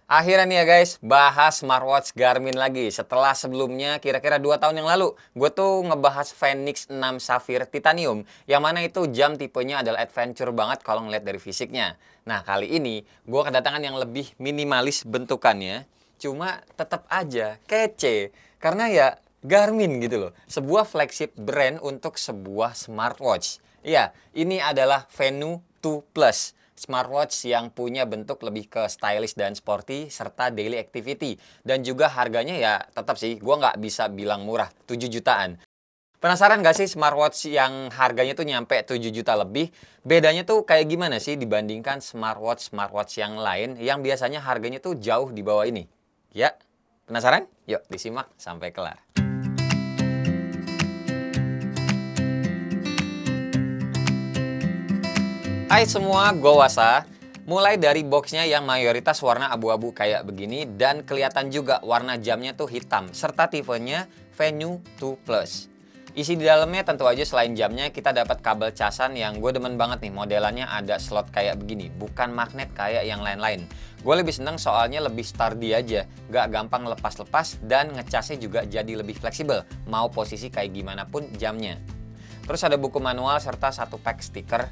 Akhirnya nih ya guys, bahas smartwatch Garmin lagi. Setelah sebelumnya kira-kira 2 tahun yang lalu, gue tuh ngebahas Fenix 6 Sapphire Titanium. Yang mana itu jam tipenya adalah adventure banget kalau ngeliat dari fisiknya. Nah kali ini, gue kedatangan yang lebih minimalis bentukannya. Cuma tetap aja kece. Karena ya Garmin gitu loh. Sebuah flagship brand untuk sebuah smartwatch. Iya, ini adalah Venu 2 Plus. Smartwatch yang punya bentuk lebih ke stylish dan sporty serta daily activity. Dan juga harganya ya tetap sih, gue nggak bisa bilang murah, 7 jutaan. Penasaran nggak sih smartwatch yang harganya tuh nyampe 7 juta lebih? Bedanya tuh kayak gimana sih dibandingkan smartwatch yang lain yang biasanya harganya tuh jauh di bawah ini? Ya, penasaran? Yuk disimak sampai kelar. Hai semua, gue Wasa. Mulai dari boxnya yang mayoritas warna abu-abu kayak begini dan kelihatan juga warna jamnya tuh hitam serta tipenya Venue 2 Plus. Isi di dalamnya tentu aja selain jamnya kita dapat kabel casan yang gue demen banget nih, modelannya ada slot kayak begini, bukan magnet kayak yang lain-lain. Gue lebih seneng soalnya lebih sturdy aja, gak gampang lepas-lepas dan ngecasnya juga jadi lebih fleksibel, mau posisi kayak gimana pun jamnya. Terus ada buku manual serta satu pack stiker.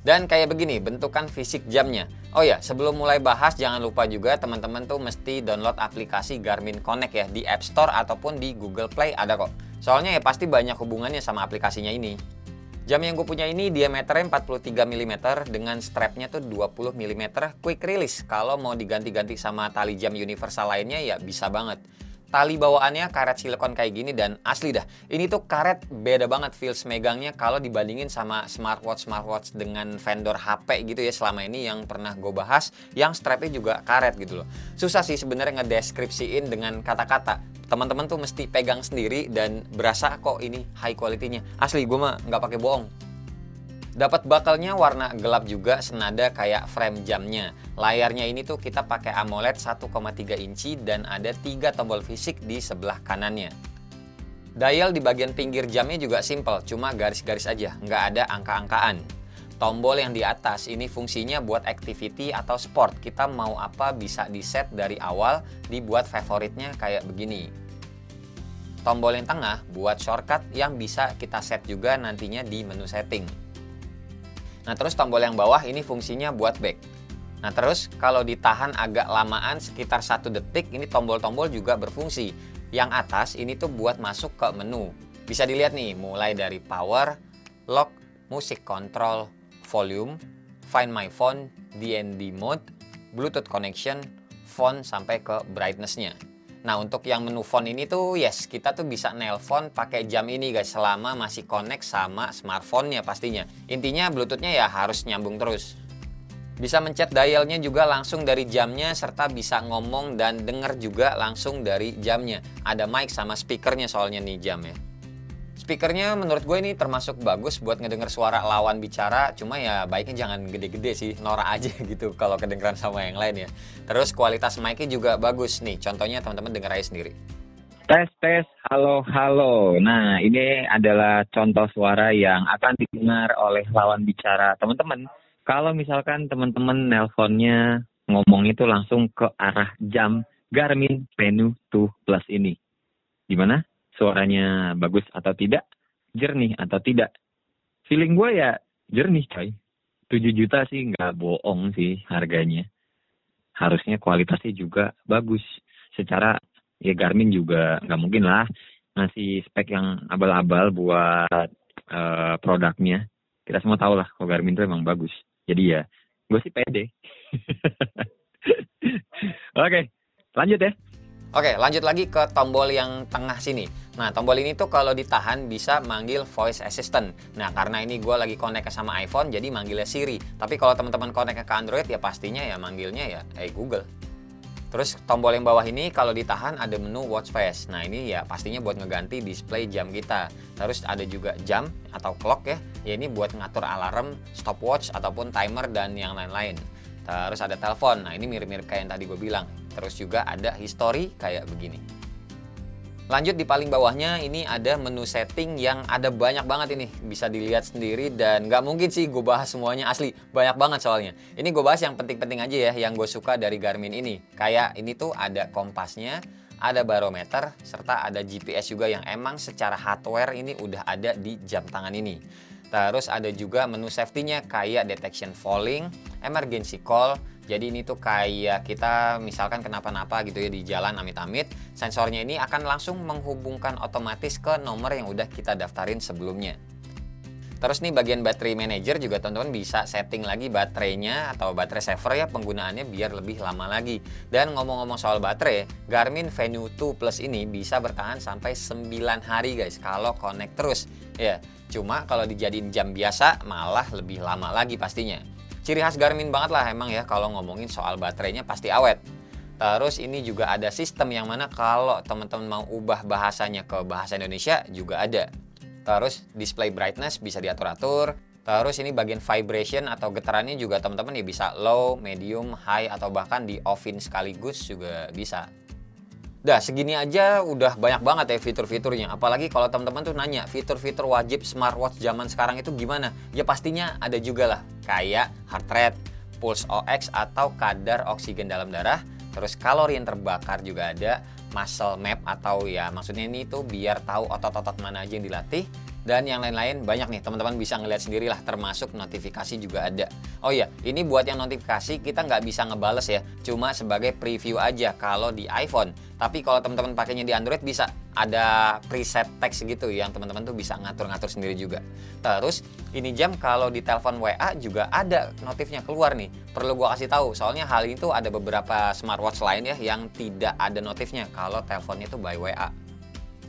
Dan kayak begini bentukan fisik jamnya. Oh ya, sebelum mulai bahas jangan lupa juga teman-teman tuh mesti download aplikasi Garmin Connect ya di App Store ataupun di Google Play ada kok. Soalnya ya pasti banyak hubungannya sama aplikasinya ini. Jam yang gue punya ini diameternya 43 mm dengan strapnya tuh 20 mm quick release. Kalau mau diganti-ganti sama tali jam universal lainnya ya bisa banget. Tali bawaannya karet silikon kayak gini dan asli dah. Ini tuh karet beda banget feels megangnya kalau dibandingin sama smartwatch dengan vendor HP gitu ya selama ini yang pernah gue bahas, yang strapnya juga karet gitu loh. Susah sih sebenarnya ngedeskripsiin dengan kata-kata. Teman-teman tuh mesti pegang sendiri dan berasa kok ini high quality-nya. Asli gue mah nggak pakai bohong. Dapat bakalnya warna gelap juga senada kayak frame jamnya. Layarnya ini tuh kita pakai AMOLED 1,3 inci dan ada 3 tombol fisik di sebelah kanannya. Dial di bagian pinggir jamnya juga simple, cuma garis-garis aja, nggak ada angka-angkaan. Tombol yang di atas ini fungsinya buat activity atau sport. Kita mau apa bisa di-set dari awal, dibuat favoritnya kayak begini. Tombol yang tengah buat shortcut yang bisa kita set juga nantinya di menu setting. Nah terus tombol yang bawah ini fungsinya buat back. Nah terus kalau ditahan agak lamaan sekitar 1 detik ini tombol-tombol juga berfungsi. Yang atas ini tuh buat masuk ke menu. Bisa dilihat nih mulai dari power, lock, music control, volume, find my phone, DND mode, Bluetooth connection, phone sampai ke brightness-nya. Nah untuk yang menu phone ini tuh yes kita tuh bisa nelpon pakai jam ini guys selama masih connect sama smartphone-nya pastinya. Intinya Bluetooth-nya ya harus nyambung terus. Bisa mencet dialnya juga langsung dari jamnya serta bisa ngomong dan denger juga langsung dari jamnya. Ada mic sama speakernya soalnya nih jamnya. Speakernya menurut gue ini termasuk bagus buat ngedenger suara lawan bicara, cuma ya baiknya jangan gede-gede sih, norak aja gitu kalau kedengeran sama yang lain ya. Terus kualitas mic-nya juga bagus nih, contohnya teman-teman denger aja sendiri. Tes, halo, halo. Nah, ini adalah contoh suara yang akan didengar oleh lawan bicara teman-teman. Kalau misalkan teman-teman nelponnya ngomong itu langsung ke arah jam Garmin Venue 2 Plus ini. Gimana? Suaranya bagus atau tidak? Jernih atau tidak? Feeling gue ya jernih coy. 7 juta sih nggak bohong sih harganya. Harusnya kualitasnya juga bagus. Secara ya Garmin juga nggak mungkin lah ngasih spek yang abal-abal buat produknya. Kita semua tahu lah kalau Garmin itu emang bagus. Jadi ya gue sih pede. Oke, lanjut ya. Oke, lanjut lagi ke tombol yang tengah sini. Nah, tombol ini tuh kalau ditahan bisa manggil voice assistant. Nah, karena ini gue lagi connect sama iPhone, jadi manggilnya Siri. Tapi kalau teman-teman connect ke Android, ya pastinya ya manggilnya ya Google. Terus tombol yang bawah ini kalau ditahan ada menu watch face. Nah, ini ya pastinya buat ngeganti display jam kita. Terus ada juga jam atau clock ya. Ya ini buat ngatur alarm, stopwatch, ataupun timer dan yang lain-lain. Terus ada telepon. Nah, ini mirip-mirip kayak yang tadi gue bilang. Terus juga ada history kayak begini. Lanjut di paling bawahnya ini ada menu setting yang ada banyak banget ini. Bisa dilihat sendiri dan nggak mungkin sih gue bahas semuanya, asli. Banyak banget soalnya. Ini gue bahas yang penting-penting aja ya, yang gue suka dari Garmin ini. Kayak ini tuh ada kompasnya, ada barometer, serta ada GPS juga yang emang secara hardware ini udah ada di jam tangan ini. Terus ada juga menu safety-nya kayak detection falling, emergency call. Jadi ini tuh kayak kita misalkan kenapa-napa gitu ya di jalan amit-amit, sensornya ini akan langsung menghubungkan otomatis ke nomor yang udah kita daftarin sebelumnya. Terus nih bagian battery manager juga teman-teman bisa setting lagi baterainya atau baterai saver ya penggunaannya biar lebih lama lagi. Dan ngomong-ngomong soal baterai, Garmin Venue 2 Plus ini bisa bertahan sampai 9 hari guys kalau connect terus. Ya, cuma kalau dijadiin jam biasa malah lebih lama lagi pastinya. Ciri khas Garmin banget lah emang ya kalau ngomongin soal baterainya pasti awet. Terus ini juga ada sistem yang mana kalau teman-teman mau ubah bahasanya ke bahasa Indonesia juga ada. Terus display brightness bisa diatur-atur. Terus ini bagian vibration atau getarannya juga teman-teman ya bisa low, medium, high atau bahkan di off-in sekaligus juga bisa. Dah segini aja udah banyak banget ya fitur-fiturnya. Apalagi kalau teman-teman tuh nanya fitur-fitur wajib smartwatch zaman sekarang itu gimana? Ya pastinya ada juga lah. Kayak heart rate, pulse ox atau kadar oksigen dalam darah. Terus kalori yang terbakar juga ada. Muscle map atau ya maksudnya ini tuh biar tahu otot-otot mana aja yang dilatih. Dan yang lain-lain banyak nih teman-teman bisa ngeliat sendirilah, termasuk notifikasi juga ada. Oh iya, ini buat yang notifikasi kita nggak bisa ngebales ya, cuma sebagai preview aja kalau di iPhone. Tapi kalau teman-teman pakainya di Android bisa ada preset teks gitu yang teman-teman tuh bisa ngatur-ngatur sendiri juga. Terus ini jam kalau di telepon WA juga ada notifnya keluar nih. Perlu gua kasih tahu soalnya hal ini tuh ada beberapa smartwatch lain ya yang tidak ada notifnya kalau teleponnya tuh by WA.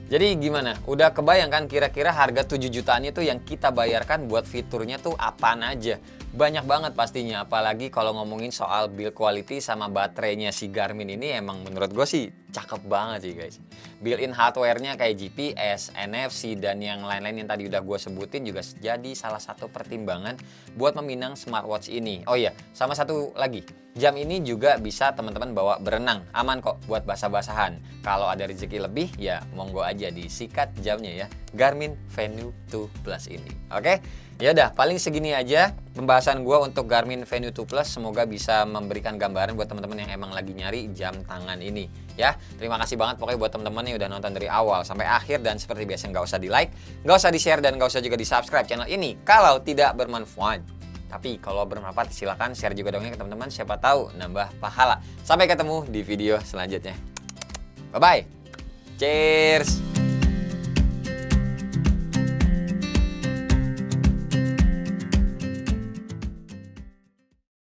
Jadi gimana? Udah kebayang kan kira-kira harga 7 jutaan itu yang kita bayarkan buat fiturnya tuh apaan aja? Banyak banget pastinya, apalagi kalau ngomongin soal build quality sama baterainya si Garmin ini emang menurut gue sih cakep banget sih guys. Built-in hardware-nya kayak GPS, NFC, dan yang lain-lain yang tadi udah gue sebutin juga jadi salah satu pertimbangan buat meminang smartwatch ini. Oh iya, sama satu lagi. Jam ini juga bisa teman-teman bawa berenang, aman kok buat basah-basahan. Kalau ada rezeki lebih, ya monggo aja disikat jamnya ya. Garmin Venue 2 Plus ini. Oke, ya udah paling segini aja pembahasan gue untuk Garmin Venue 2 Plus. Semoga bisa memberikan gambaran buat teman-teman yang emang lagi nyari jam tangan ini. Ya, terima kasih banget pokoknya buat teman-teman yang udah nonton dari awal sampai akhir. Dan seperti biasa nggak usah di like, nggak usah di share, dan nggak usah juga di subscribe channel ini kalau tidak bermanfaat. Tapi kalau bermanfaat silakan share juga dong ya ke teman-teman, siapa tahu nambah pahala. Sampai ketemu di video selanjutnya. Bye bye. Cheers.